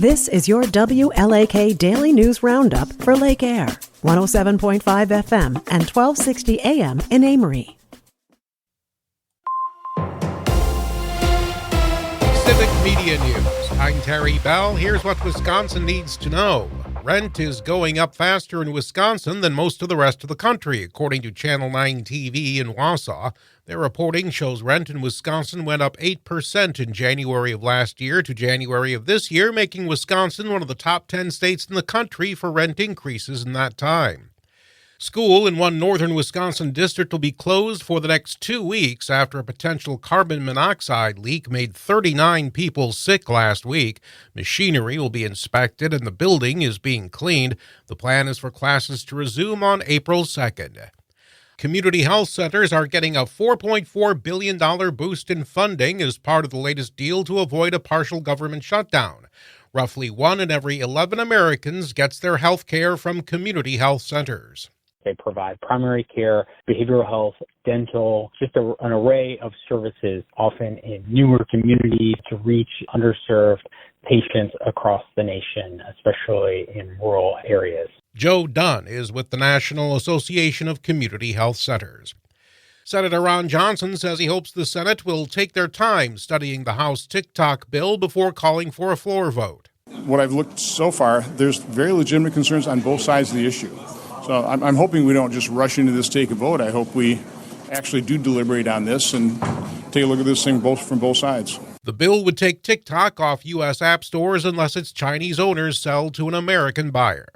This is your WLAK Daily News Roundup for Lake Air, 107.5 FM and 1260 AM in Amory. Civic Media News. I'm Terry Bell. Here's what Wisconsin needs to know. Rent is going up faster in Wisconsin than most of the rest of the country, according to Channel 9 TV in Wausau. Their reporting shows rent in Wisconsin went up 8% in January of last year to January of this year, making Wisconsin one of the top 10 states in the country for rent increases in that time. School in one northern Wisconsin district will be closed for the next 2 weeks after a potential carbon monoxide leak made 39 people sick last week. Machinery will be inspected and the building is being cleaned. The plan is for classes to resume on April 2nd. Community health centers are getting a $4.4 billion boost in funding as part of the latest deal to avoid a partial government shutdown. Roughly 1 in every 11 Americans gets their health care from community health centers. They provide primary care, behavioral health, dental, just an array of services, often in newer communities to reach underserved patients across the nation, especially in rural areas. Joe Dunn is with the National Association of Community Health Centers. Senator Ron Johnson says he hopes the Senate will take their time studying the House TikTok bill before calling for a floor vote. What I've looked so far, there's very legitimate concerns on both sides of the issue. So I'm hoping we don't just rush into this, take a vote. I hope we actually do deliberate on this and take a look at this thing from both sides. The bill would take TikTok off U.S. app stores unless its Chinese owners sell to an American buyer.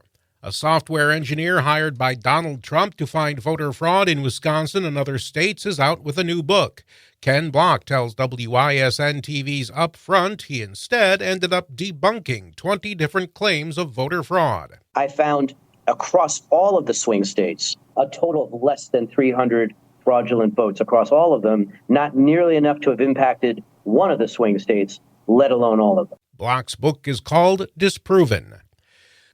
A software engineer hired by Donald Trump to find voter fraud in Wisconsin and other states is out with a new book. Ken Block tells WISN-TV's Upfront he instead ended up debunking 20 different claims of voter fraud. I found across all of the swing states, a total of less than 300 fraudulent votes across all of them, not nearly enough to have impacted one of the swing states, let alone all of them. Block's book is called Disproven.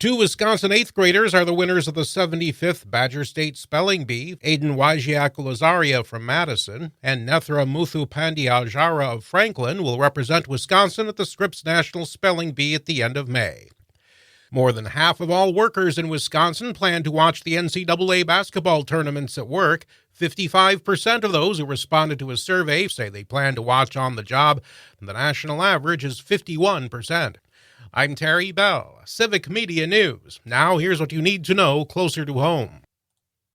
2 Wisconsin 8th graders are the winners of the 75th Badger State Spelling Bee. Aiden Wajiak-Lazaria from Madison and Nethra Muthupandiajara of Franklin will represent Wisconsin at the Scripps National Spelling Bee at the end of May. More than half of all workers in Wisconsin plan to watch the NCAA basketball tournaments at work. 55% of those who responded to a survey say they plan to watch on the job, and the national average is 51%. I'm Terry Bell, Civic Media News. Now here's what you need to know closer to home.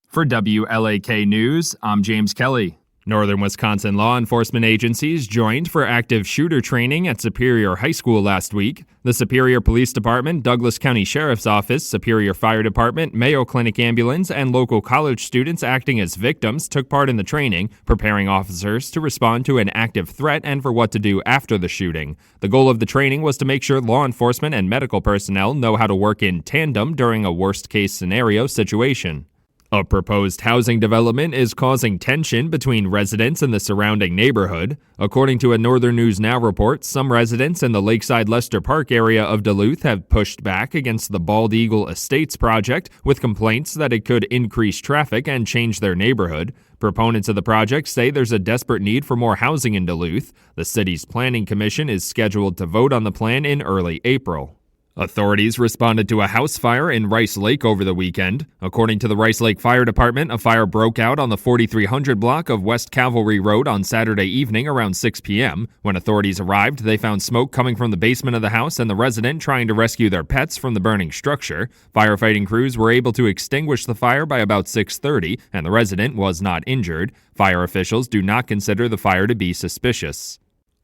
For WLAK News, I'm James Kelly. Northern Wisconsin law enforcement agencies joined for active shooter training at Superior High School last week. The Superior Police Department, Douglas County Sheriff's Office, Superior Fire Department, Mayo Clinic Ambulance, and local college students acting as victims took part in the training, preparing officers to respond to an active threat and for what to do after the shooting. The goal of the training was to make sure law enforcement and medical personnel know how to work in tandem during a worst-case scenario situation. A proposed housing development is causing tension between residents and the surrounding neighborhood. According to a Northern News Now report, some residents in the Lakeside Lester Park area of Duluth have pushed back against the Bald Eagle Estates project with complaints that it could increase traffic and change their neighborhood. Proponents of the project say there's a desperate need for more housing in Duluth. The city's planning commission is scheduled to vote on the plan in early April. Authorities responded to a house fire in Rice Lake over the weekend. According to the Rice Lake Fire Department, a fire broke out on the 4300 block of West Cavalry Road on Saturday evening around 6 p.m. When authorities arrived, they found smoke coming from the basement of the house and the resident trying to rescue their pets from the burning structure. Firefighting crews were able to extinguish the fire by about 6:30, and the resident was not injured. Fire officials do not consider the fire to be suspicious.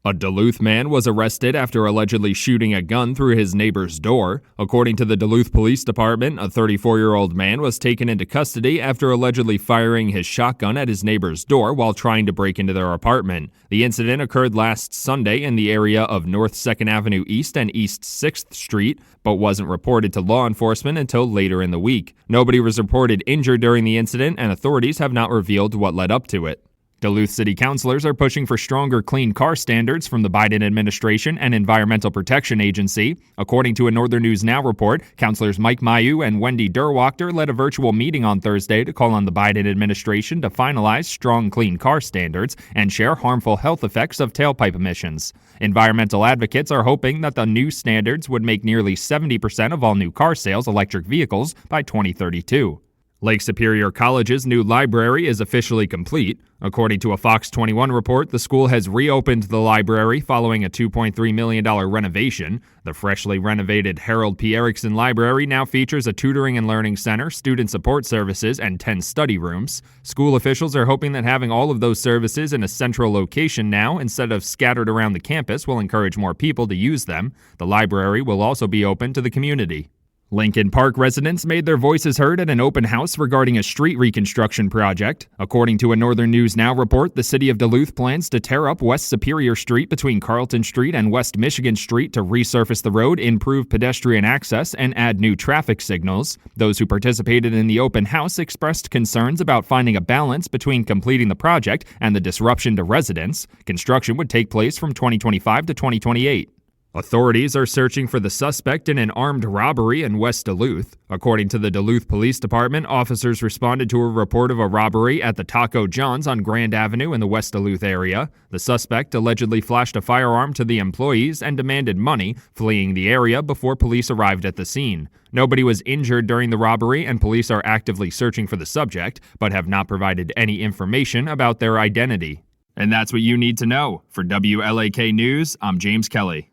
A Duluth man was arrested after allegedly shooting a gun through his neighbor's door. According to the Duluth Police Department, a 34-year-old man was taken into custody after allegedly firing his shotgun at his neighbor's door while trying to break into their apartment. The incident occurred last Sunday in the area of North 2nd Avenue East and East 6th Street, but wasn't reported to law enforcement until later in the week. Nobody was reported injured during the incident, and authorities have not revealed what led up to it. Duluth City councilors are pushing for stronger clean car standards from the Biden administration and Environmental Protection Agency. According to a Northern News Now report, councilors Mike Mayu and Wendy Derwachter led a virtual meeting on Thursday to call on the Biden administration to finalize strong clean car standards and share harmful health effects of tailpipe emissions. Environmental advocates are hoping that the new standards would make nearly 70% of all new car sales electric vehicles by 2032. Lake Superior College's new library is officially complete. According to a Fox 21 report, the school has reopened the library following a $2.3 million renovation. The freshly renovated Harold P. Erickson Library now features a tutoring and learning center, student support services, and 10 study rooms. School officials are hoping that having all of those services in a central location now, instead of scattered around the campus, will encourage more people to use them. The library will also be open to the community. Lincoln Park residents made their voices heard at an open house regarding a street reconstruction project. According to a Northern News Now report, the city of Duluth plans to tear up West Superior Street between Carlton Street and West Michigan Street to resurface the road, improve pedestrian access, and add new traffic signals. Those who participated in the open house expressed concerns about finding a balance between completing the project and the disruption to residents. Construction would take place from 2025 to 2028. Authorities are searching for the suspect in an armed robbery in West Duluth. According to the Duluth Police Department, officers responded to a report of a robbery at the Taco John's on Grand Avenue in the West Duluth area. The suspect allegedly flashed a firearm to the employees and demanded money, fleeing the area before police arrived at the scene. Nobody was injured during the robbery, and police are actively searching for the subject, but have not provided any information about their identity. And that's what you need to know. For WLAK News, I'm James Kelly.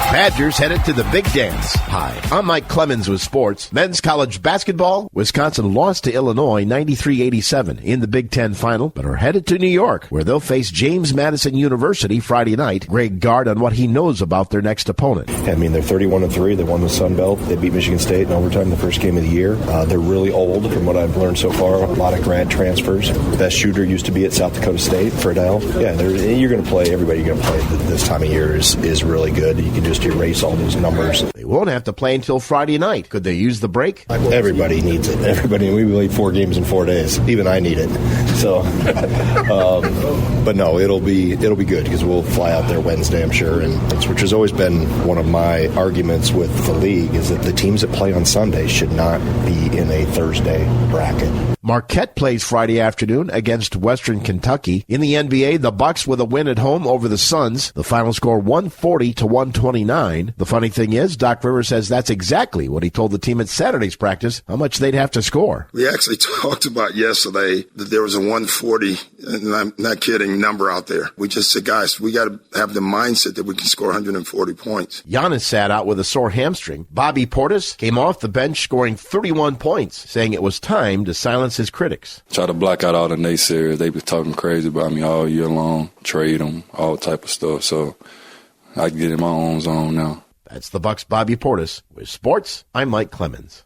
Badgers headed to the big dance. Hi, I'm Mike Clemens with sports. Men's college basketball, Wisconsin lost to Illinois 93-87 in the Big Ten final, but are headed to New York, where they'll face James Madison University Friday night. Greg Gard on what he knows about their next opponent. I mean, they're 31-3. They won the Sun Belt. They beat Michigan State in overtime the first game of the year. They're really old from what I've learned so far. A lot of grad transfers. The best shooter used to be at South Dakota State, Friedel. Yeah, you're going to play. Everybody you're going to play this time of year is really good. You can just erase all those numbers. They won't have to play until Friday night. Could they use the break? Everybody needs it. Everybody. We played 4 games in 4 days. Even I need it. So, but no, it'll be good because we'll fly out there Wednesday, I'm sure. And which has always been one of my arguments with the league is that the teams that play on Sunday should not be in a Thursday bracket. Marquette plays Friday afternoon against Western Kentucky. In the NBA, the Bucks with a win at home over the Suns. The final score 140-129. The funny thing is, Doc Rivers says that's exactly what he told the team at Saturday's practice, how much they'd have to score. We actually talked about yesterday that there was a 140, and I'm not kidding, number out there. We just said, guys, we got to have the mindset that we can score 140 points. Giannis sat out with a sore hamstring. Bobby Portis came off the bench scoring 31 points, saying it was time to silence his critics. Try to block out all the naysayers. They been talking crazy about me all year long, trade them, all type of stuff. So I can get in my own zone now. That's the Bucks' Bobby Portis. With sports, I'm Mike Clemens.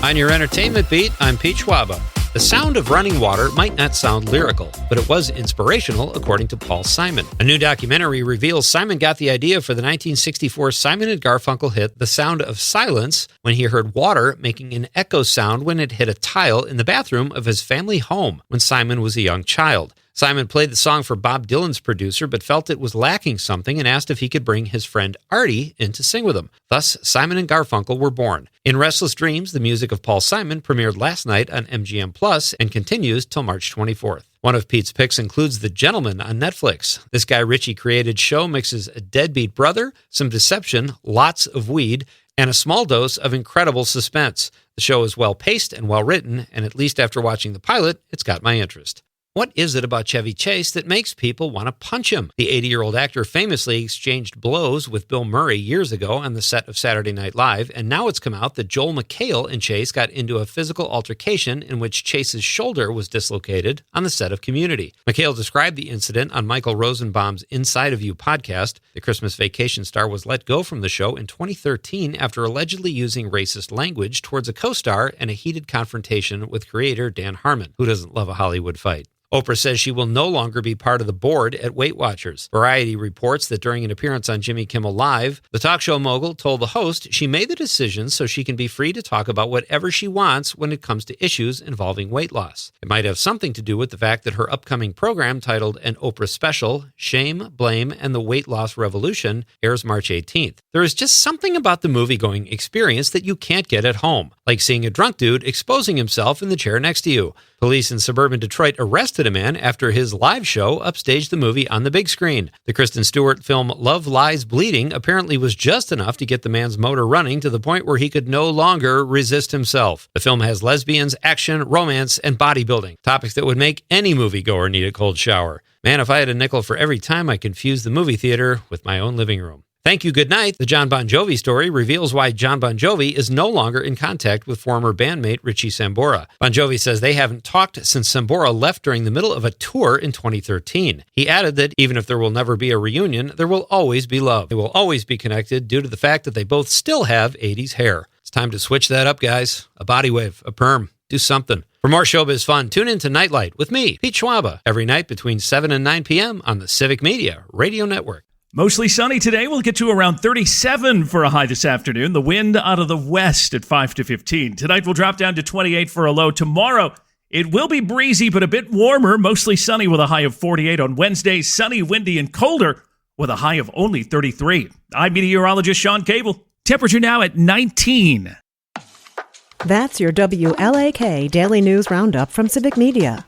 On your entertainment beat, I'm Pete Schwaba. The sound of running water might not sound lyrical, but it was inspirational, according to Paul Simon. A new documentary reveals Simon got the idea for the 1964 Simon & Garfunkel hit The Sound of Silence when he heard water making an echo sound when it hit a tile in the bathroom of his family home when Simon was a young child. Simon played the song for Bob Dylan's producer, but felt it was lacking something and asked if he could bring his friend Artie in to sing with him. Thus, Simon & Garfunkel were born. In Restless Dreams, the music of Paul Simon premiered last night on MGM Plus and continues till March 24th. One of Pete's picks includes The Gentleman on Netflix. This Guy Ritchie-created show mixes a deadbeat brother, some deception, lots of weed, and a small dose of incredible suspense. The show is well-paced and well-written, and at least after watching the pilot, it's got my interest. What is it about Chevy Chase that makes people want to punch him? The 80-year-old actor famously exchanged blows with Bill Murray years ago on the set of Saturday Night Live, and now it's come out that Joel McHale and Chase got into a physical altercation in which Chase's shoulder was dislocated on the set of Community. McHale described the incident on Michael Rosenbaum's Inside of You podcast. The Christmas Vacation star was let go from the show in 2013 after allegedly using racist language towards a co-star and a heated confrontation with creator Dan Harmon, who doesn't love a Hollywood fight. Oprah says she will no longer be part of the board at Weight Watchers. Variety reports that during an appearance on Jimmy Kimmel Live, the talk show mogul told the host she made the decision so she can be free to talk about whatever she wants when it comes to issues involving weight loss. It might have something to do with the fact that her upcoming program titled An Oprah Special, Shame, Blame, and the Weight Loss Revolution airs March 18th. There is just something about the movie-going experience that you can't get at home, like seeing a drunk dude exposing himself in the chair next to you. Police in suburban Detroit arrested a man after his live show upstaged the movie on the big screen. The Kristen Stewart film Love Lies Bleeding apparently was just enough to get the man's motor running to the point where he could no longer resist himself. The film has lesbians, action, romance, and bodybuilding, topics that would make any moviegoer need a cold shower. Man, if I had a nickel for every time I confused the movie theater with my own living room. Thank You, Good Night. The John Bon Jovi story reveals why John Bon Jovi is no longer in contact with former bandmate Richie Sambora. Bon Jovi says they haven't talked since Sambora left during the middle of a tour in 2013. He added that even if there will never be a reunion, there will always be love. They will always be connected due to the fact that they both still have 80s hair. It's time to switch that up, guys. A body wave, a perm, do something. For more showbiz fun, tune in to Nightlight with me, Pete Schwaba, every night between 7 and 9 p.m. on the Civic Media Radio Network. Mostly sunny today. We'll get to around 37 for a high this afternoon. The wind out of the west at 5 to 15. Tonight we'll drop down to 28 for a low. Tomorrow it will be breezy but a bit warmer. Mostly sunny with a high of 48. On Wednesday, sunny, windy, and colder with a high of only 33. I'm meteorologist Sean Cable. Temperature now at 19. That's your WLAK Daily News Roundup from Civic Media.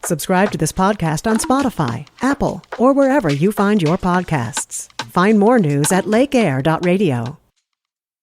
Subscribe to this podcast on Spotify, Apple, or wherever you find your podcasts. Find more news at lakeair.radio.